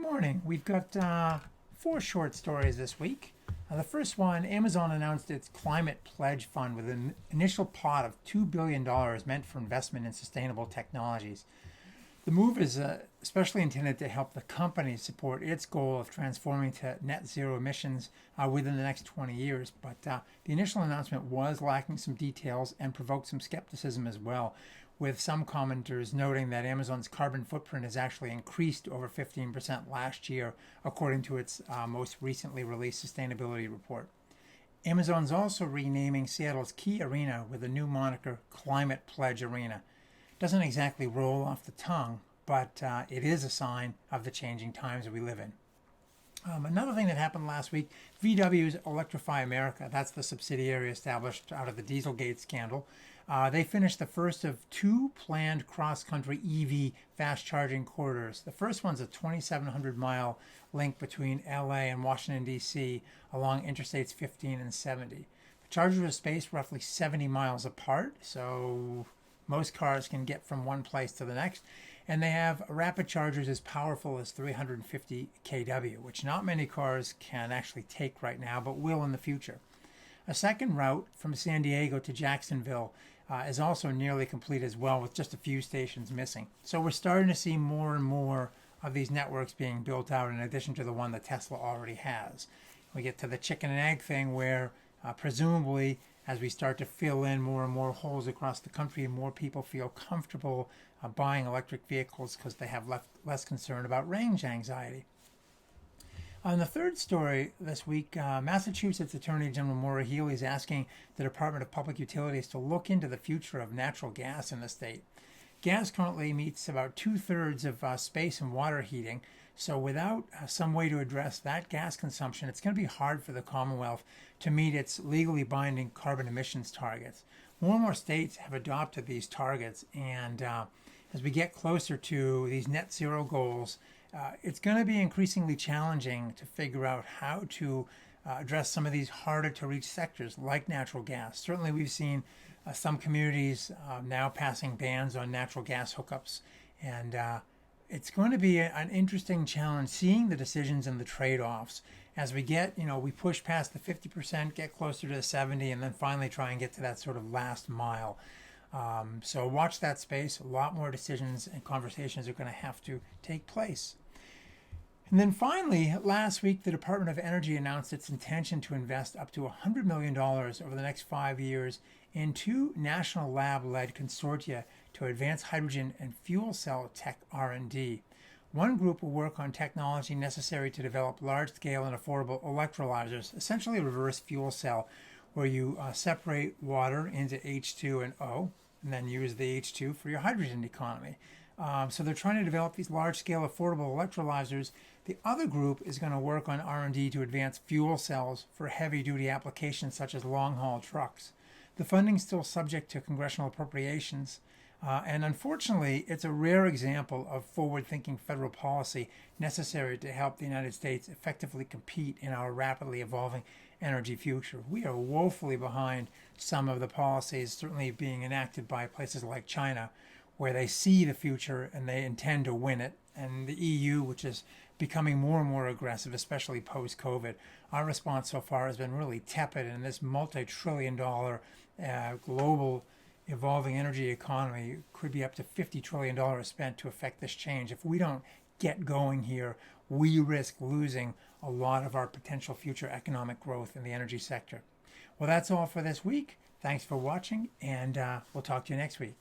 Morning. We've got four short stories this week. The first one, Amazon announced its climate pledge fund with an initial pot of $2 billion meant for investment in sustainable technologies. The move is especially intended to help the company support its goal of transforming to net zero emissions within the next 20 years. But the initial announcement was lacking some details and provoked some skepticism as well, with some commenters noting that Amazon's carbon footprint has actually increased over 15% last year, according to its most recently released sustainability report. Amazon's also renaming Seattle's key arena with a new moniker, Climate Pledge Arena. Doesn't exactly roll off the tongue, but it is a sign of the changing times that we live in. Another thing that happened last week, VW's Electrify America, that's the subsidiary established out of the Dieselgate scandal. They finished the first of two planned cross-country EV fast charging corridors. The first one's a 2,700-mile link between LA and Washington, D.C. along Interstates 15 and 70. The chargers are spaced roughly 70 miles apart, so most cars can get from one place to the next. And they have rapid chargers as powerful as 350 kW, which not many cars can actually take right now, but will in the future. A second route from San Diego to Jacksonville is also nearly complete as well, with just a few stations missing. So we're starting to see more and more of these networks being built out in addition to the one that Tesla already has. We get to the chicken and egg thing where presumably as we start to fill in more and more holes across the country, more people feel comfortable buying electric vehicles because they have less concern about range anxiety. On the third story this week, Massachusetts Attorney General Maura Healey is asking the Department of Public Utilities to look into the future of natural gas in the state. Gas currently meets about two-thirds of space and water heating, so without some way to address that gas consumption, it's going to be hard for the Commonwealth to meet its legally binding carbon emissions targets. More and more states have adopted these targets, and as we get closer to these net zero goals, it's going to be increasingly challenging to figure out how to address some of these harder to reach sectors like natural gas. Certainly we've seen some communities now passing bans on natural gas hookups, and it's going to be an interesting challenge seeing the decisions and the trade-offs as we we push past the 50%, get closer to the 70, and then finally try and get to that sort of last mile. So watch that space. A lot more decisions and conversations are going to have to take place. And then finally, last week, the Department of Energy announced its intention to invest up to $100 million over the next 5 years in two national lab-led consortia to advance hydrogen and fuel cell tech R&D. One group will work on technology necessary to develop large-scale and affordable electrolyzers, essentially a reverse fuel cell, where you separate water into H2 and O, and then use the H2 for your hydrogen economy. So they're trying to develop these large-scale affordable electrolyzers. The other group is going to work on R&D to advance fuel cells for heavy-duty applications such as long-haul trucks. The funding is still subject to congressional appropriations, and unfortunately, it's a rare example of forward-thinking federal policy necessary to help the United States effectively compete in our rapidly evolving energy future. We are woefully behind some of the policies certainly being enacted by places like China, where they see the future and they intend to win it, and the EU, which is becoming more and more aggressive, especially post-COVID. Our response so far has been really tepid, and this multi-trillion-dollar global evolving energy economy could be up to $50 trillion spent to affect this change. If we don't get going here, we risk losing a lot of our potential future economic growth in the energy sector. Well, that's all for this week. Thanks for watching, and we'll talk to you next week.